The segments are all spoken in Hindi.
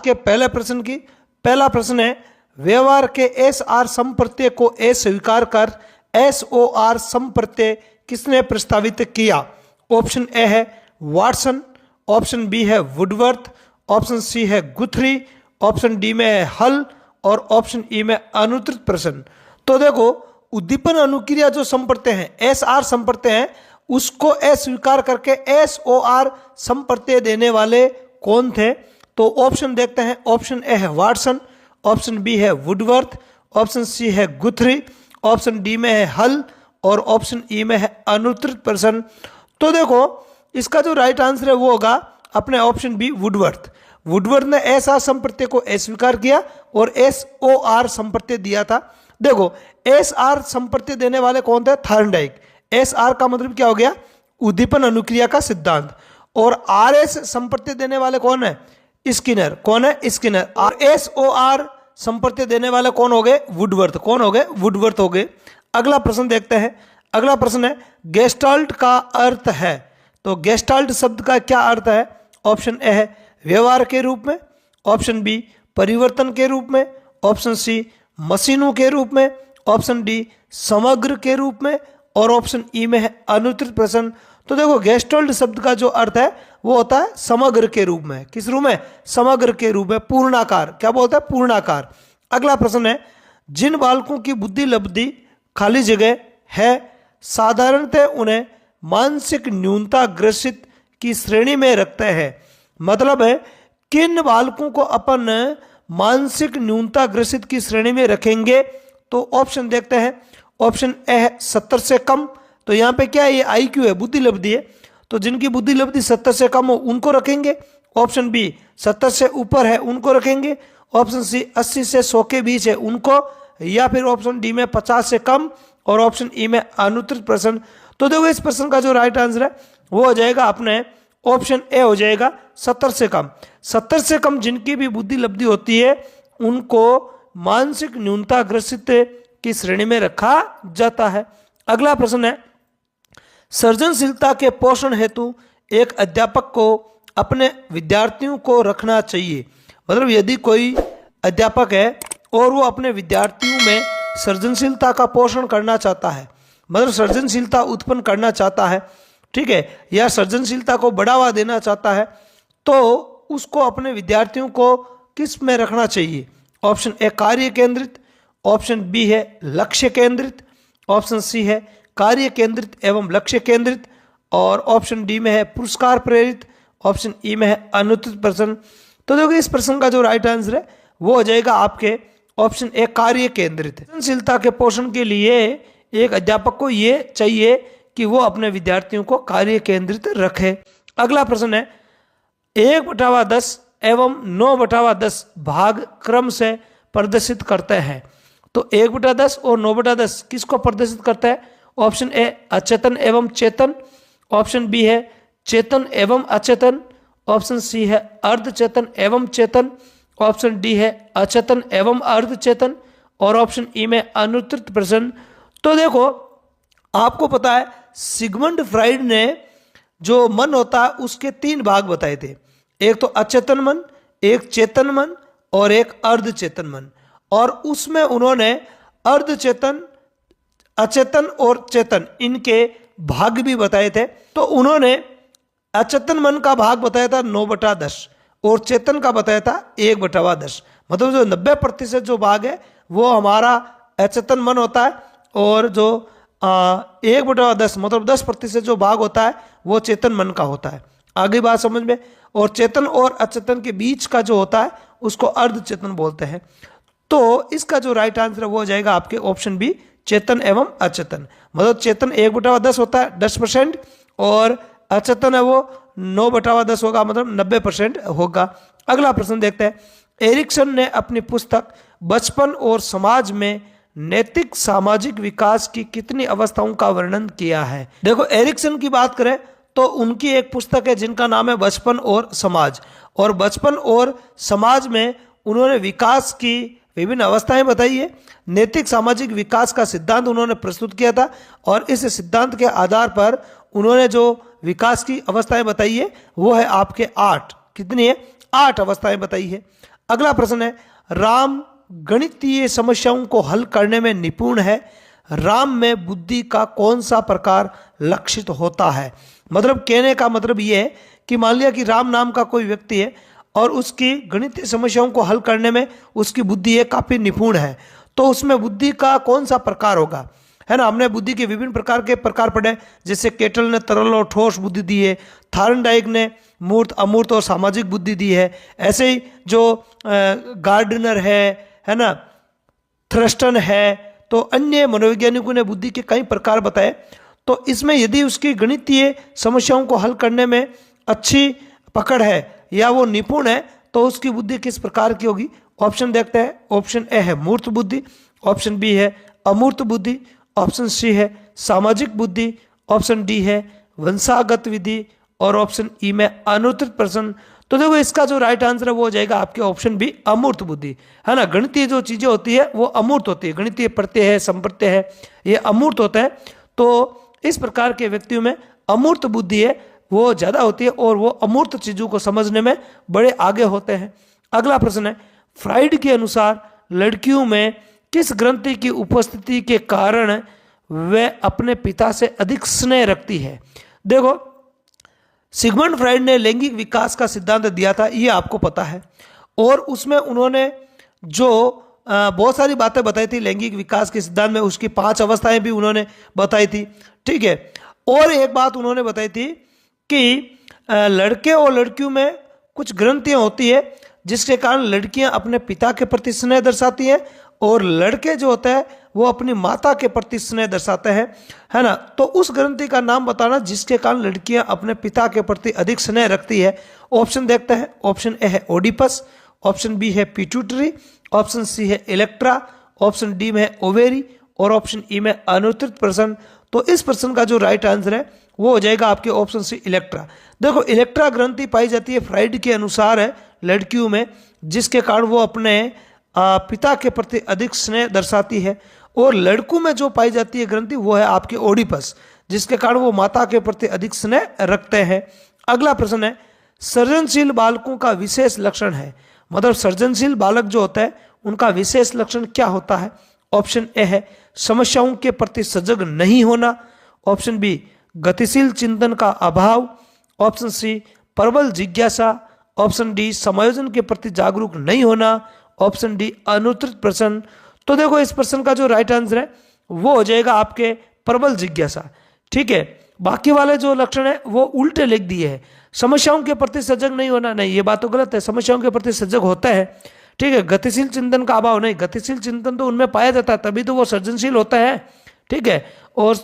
के पहले प्रश्न की। पहला प्रश्न है, व्यवहार के एस आर संप्रत्यय को ए स्वीकार कर एस ओ आर संप्रत्यय किसने प्रस्तावित किया? ऑप्शन ए है वाटसन, ऑप्शन बी है वुडवर्थ, ऑप्शन सी है गुथरी, ऑप्शन डी में है हल और ऑप्शन ई में अनुत्तरित प्रश्न। तो देखो, उद्दीपन अनुक्रिया जो संप्रत्यय है, एस आर संप्रत्यय है, उसको ए स्वीकार करके एस ओ आर संप्रत्यय देने वाले कौन थे? तो ऑप्शन देखते हैं। ऑप्शन ए है वाटसन, ऑप्शन बी है वुडवर्थ, ऑप्शन सी है गुथरी, ऑप्शन डी में है हल और ऑप्शन ई में है अनुत्तरित प्रश्न। तो देखो, इसका जो राइट आंसर है वो होगा अपने ऑप्शन बी वुडवर्थ। वुडवर्थ ने एस आर संप्रत्यय को अस्वीकार किया और एस ओ आर संप्रत्यय दिया था। देखो, एस आर संप्रत्यय देने वाले कौन थे? थॉर्नडाइक। एस आर का मतलब क्या हो गया? उद्दीपन अनुक्रिया का सिद्धांत। और आर एस संप्रत्यय देने वाले कौन है? स्किनर। कौन है? स्किनर। और एस ओ आर संप्रत्यय देने वाले कौन हो गए? वुडवर्थ। कौन हो गए? वुडवर्थ हो गए। अगला प्रश्न देखते हैं। अगला प्रश्न है, गेस्टाल्ट का अर्थ है। तो गेस्टाल्ट शब्द का क्या अर्थ है? ऑप्शन ए है व्यवहार के रूप में, ऑप्शन बी परिवर्तन के रूप में, ऑप्शन सी मशीनों के रूप में, ऑप्शन डी समग्र के रूप में और ऑप्शन ई में है अनुत्तरित प्रश्न। तो देखो, गेस्टाल्ट शब्द का जो अर्थ है वो होता है समग्र के रूप में। किस रूप में? समग्र के रूप में, पूर्णाकार। क्या बोलता है? पूर्णाकार। अगला प्रश्न है, जिन बालकों की बुद्धि लब्धि खाली जगह है साधारणतः उन्हें मानसिक न्यूनता ग्रसित की श्रेणी में रखते हैं। मतलब है, किन बालकों को अपन मानसिक न्यूनता ग्रसित की श्रेणी में रखेंगे? तो ऑप्शन देखते हैं। ऑप्शन ए है 70 से कम। तो यहाँ पे क्या है? ये आईक्यू है, बुद्धि लब्धि है। तो जिनकी बुद्धि लब्धि 70 से कम हो उनको रखेंगे। ऑप्शन बी 70 से ऊपर है उनको रखेंगे। ऑप्शन सी 80 से 100 के बीच है उनको, या फिर ऑप्शन डी में 50 से कम और ऑप्शन ई में अनुत्तरित प्रश्न। तो देखो, इस प्रश्न का जो राइट आंसर है वो हो जाएगा अपने ऑप्शन ए हो जाएगा 70 से कम। 70 से कम जिनकी भी बुद्धि लब्धि होती है उनको मानसिक न्यूनता ग्रसित की श्रेणी में रखा जाता है। अगला प्रश्न है, सृजनशीलता के पोषण हेतु एक अध्यापक को अपने विद्यार्थियों को रखना चाहिए। मतलब यदि कोई अध्यापक है और वो अपने विद्यार्थियों में सृजनशीलता का पोषण करना चाहता है, मतलब सृजनशीलता उत्पन्न करना चाहता है, ठीक है, या सृजनशीलता को बढ़ावा देना चाहता है, तो उसको अपने विद्यार्थियों को किस में रखना चाहिए? ऑप्शन ए कार्य केंद्रित, ऑप्शन बी है लक्ष्य केंद्रित, ऑप्शन सी है कार्य केंद्रित एवं लक्ष्य केंद्रित और ऑप्शन डी में है पुरस्कार प्रेरित, ऑप्शन ई में है अनुत्तरित प्रश्न। तो देखो, इस प्रश्न का जो राइट आंसर है वो हो जाएगा आपके ऑप्शन ए कार्य केंद्रित। सृजनशीलता के पोषण के लिए एक अध्यापक को ये चाहिए कि वो अपने विद्यार्थियों को कार्य केंद्रित रखे। अगला प्रश्न है, 1/10 एवं 9/10 भाग क्रम से प्रदर्शित करते हैं। तो 1/10 और 9/10 किसको प्रदर्शित करता है? ऑप्शन ए अचेतन एवं चेतन, ऑप्शन बी है चेतन एवं अचेतन, ऑप्शन सी है अर्धचेतन एवं चेतन, ऑप्शन डी है अचेतन एवं अर्धचेतन और ऑप्शन ई में अनुत्तरित प्रश्न। तो देखो, आपको पता है सिगमंड फ्राइड ने जो मन होता है उसके 3 भाग बताए थे। एक तो अचेतन मन, एक चेतन मन और एक अर्धचेतन मन। और उसमें उन्होंने अर्धचेतन, अचेतन और चेतन इनके भाग भी बताए थे। तो उन्होंने अचेतन मन का भाग बताया था 9/10 और चेतन का बताया था 1/10। मतलब जो 90% जो भाग है वो हमारा अचेतन मन होता है और जो 1/10 मतलब 10% जो भाग होता है वो चेतन मन का होता है। आगे बात समझ में। और चेतन और अचेतन के बीच का जो होता है उसको अर्धचेतन बोलते हैं। तो इसका जो राइट आंसर वो हो जाएगा आपके ऑप्शन बी चेतन एवं अचेतन। मतलब चेतन 1/10 होता है 10% और अचेतन है वो 9/10 होगा, मतलब 90% होगा। अगला प्रश्न देखते हैं। एरिक्सन ने अपनी पुस्तक बचपन और समाज में नैतिक सामाजिक विकास की कितनी अवस्थाओं का वर्णन किया है? देखो, एरिक्सन की बात करें तो उनकी एक पुस्तक है जिनका नाम है बचपन और समाज। और बचपन और समाज में उन्होंने विकास की विभिन्न अवस्थाएं बताई है। नैतिक सामाजिक विकास का सिद्धांत उन्होंने प्रस्तुत किया था और इस सिद्धांत के आधार पर उन्होंने जो विकास की अवस्थाएं बताई है वो है आपके 8। कितनी है? 8 अवस्थाएं बताई है। अगला प्रश्न है, राम गणितीय समस्याओं को हल करने में निपुण है। राम में बुद्धि का कौन सा प्रकार लक्षित होता है? मतलब कहने का मतलब ये है कि मान लिया कि राम नाम का कोई व्यक्ति है और उसकी गणितीय समस्याओं को हल करने में उसकी बुद्धि है काफी निपुण है, तो उसमें बुद्धि का कौन सा प्रकार होगा, है ना। हमने बुद्धि के विभिन्न प्रकार पढ़े, जैसे केटल ने तरल और ठोस बुद्धि दी है, थार्नडाइक ने मूर्त अमूर्त और सामाजिक बुद्धि दी है। ऐसे ही जो गार्डनर है ना, थ्रस्टन है, तो अन्य मनोवैज्ञानिकों ने बुद्धि के कई प्रकार बताए। तो इसमें यदि उसकी गणितीय समस्याओं को हल करने में अच्छी पकड़ है या वो निपुण है, तो उसकी बुद्धि किस प्रकार की होगी? ऑप्शन देखते हैं। ऑप्शन ए है मूर्त बुद्धि, ऑप्शन बी है अमूर्त बुद्धि, ऑप्शन सी है सामाजिक बुद्धि, ऑप्शन डी है वंशागत विधि, और ऑप्शन ई में अनुत्तरित प्रश्न। तो देखो इसका जो राइट आंसर है वो हो जाएगा आपके ऑप्शन बी अमूर्त बुद्धि, है ना। गणितीय जो चीजें होती है वो अमूर्त होती है, गणितीय प्रत्यय है, संप्रत्यय है, ये अमूर्त होता है। तो इस प्रकार के व्यक्तियों में अमूर्त बुद्धि है वो ज्यादा होती है और वो अमूर्त चीजों को समझने में बड़े आगे होते हैं। अगला प्रश्न है, फ्राइड के अनुसार लड़कियों में किस ग्रंथि की उपस्थिति के कारण वे अपने पिता से अधिक स्नेह रखती है? देखो सिगमंड फ्राइड ने लैंगिक विकास का सिद्धांत दिया था, ये आपको पता है, और उसमें उन्होंने जो बहुत सारी बातें बताई थी लैंगिक विकास के सिद्धांत में, उसकी 5 अवस्थाएं भी उन्होंने बताई थी, ठीक है। और एक बात उन्होंने बताई थी कि लड़के और लड़कियों में कुछ ग्रंथियां होती है जिसके कारण लड़कियां अपने पिता के प्रति स्नेह दर्शाती हैं और लड़के जो होते हैं वो अपनी माता के प्रति स्नेह दर्शाते हैं, है ना। तो उस ग्रंथि का नाम बताना जिसके कारण लड़कियां अपने पिता के प्रति अधिक स्नेह रखती है। ऑप्शन देखते हैं। ऑप्शन ए है ओडिपस, ऑप्शन बी है पिट्यूटरी, ऑप्शन सी है इलेक्ट्रा, ऑप्शन डी में है ओवेरी, और ऑप्शन ई में अनुत्तरित प्रश्न। तो इस प्रश्न का जो राइट आंसर है वो हो जाएगा आपके ऑप्शन सी इलेक्ट्रा। देखो इलेक्ट्रा ग्रंथि पाई जाती है फ्राइड के अनुसार है लड़कियों में, जिसके कारण वो अपने पिता के प्रति अधिक स्नेह दर्शाती है, और लड़कों में जो पाई जाती है ग्रंथि वो है आपके ओडिपस, जिसके कारण वो माता के प्रति अधिक स्नेह रखते हैं। अगला प्रश्न है, सृजनशील बालकों का विशेष लक्षण है, मतलब सृजनशील बालक जो होता है उनका विशेष लक्षण क्या होता है? ऑप्शन ए है समस्याओं के प्रति सजग नहीं होना, ऑप्शन बी गतिशील चिंतन का अभाव, ऑप्शन सी प्रबल जिज्ञासा, ऑप्शन डी समायोजन के प्रति जागरूक नहीं होना, ऑप्शन डी अनुत्तरित प्रश्न। तो देखो इस प्रश्न का जो राइट आंसर है वो हो जाएगा आपके प्रबल जिज्ञासा, ठीक है। बाकी वाले जो लक्षण है वो उल्टे लिख दिए हैं। समस्याओं के प्रति सजग नहीं होना, नहीं, ये बात तो गलत है, समस्याओं के प्रति सजग होता है, ठीक है। गतिशील चिंतन का अभाव, नहीं, गतिशील चिंतन तो उनमें पाया जाता है तभी तो वो सृजनशील होता है, ठीक है। और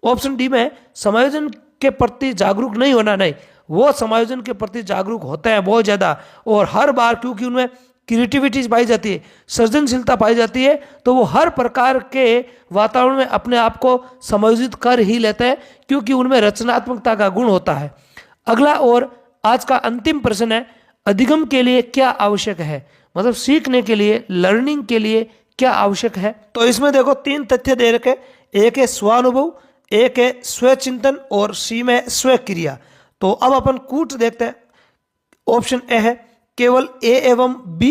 ऑप्शन डी में समायोजन के प्रति जागरूक नहीं होना, नहीं, वो समायोजन के प्रति जागरूक होता है बहुत ज्यादा, और हर बार क्योंकि उनमें क्रिएटिविटी पाई जाती है, सृजनशीलता पाई जाती है, तो वो हर प्रकार के वातावरण में अपने आप को समायोजित कर ही लेते हैं क्योंकि उनमें रचनात्मकता का गुण होता है। अगला और आज का अंतिम प्रश्न है, अधिगम के लिए क्या आवश्यक है, मतलब सीखने के लिए, लर्निंग के लिए क्या आवश्यक है? तो इसमें देखो 3 तथ्य दे रखे, एक है स्वानुभव, एक है स्वचिंतन, और सी में स्वक्रिया। तो अब अपन कूट देखते हैं। ऑप्शन ए है केवल ए एवं बी,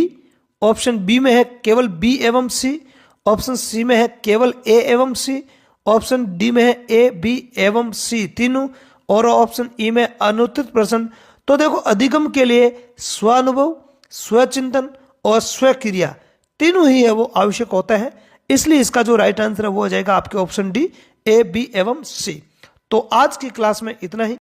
ऑप्शन बी में है केवल बी एवं सी, ऑप्शन सी में है केवल ए एवं सी, ऑप्शन डी में है ए बी एवं सी तीनों, और ऑप्शन ई में अनुत्तरित प्रश्न। तो देखो अधिगम के लिए स्वानुभव, स्वचिंतन और स्वक्रिया तीनों ही है वो आवश्यक होता है, इसलिए इसका जो राइट आंसर है वो हो जाएगा आपके ऑप्शन डी ए बी एवं सी। तो आज की क्लास में इतना ही।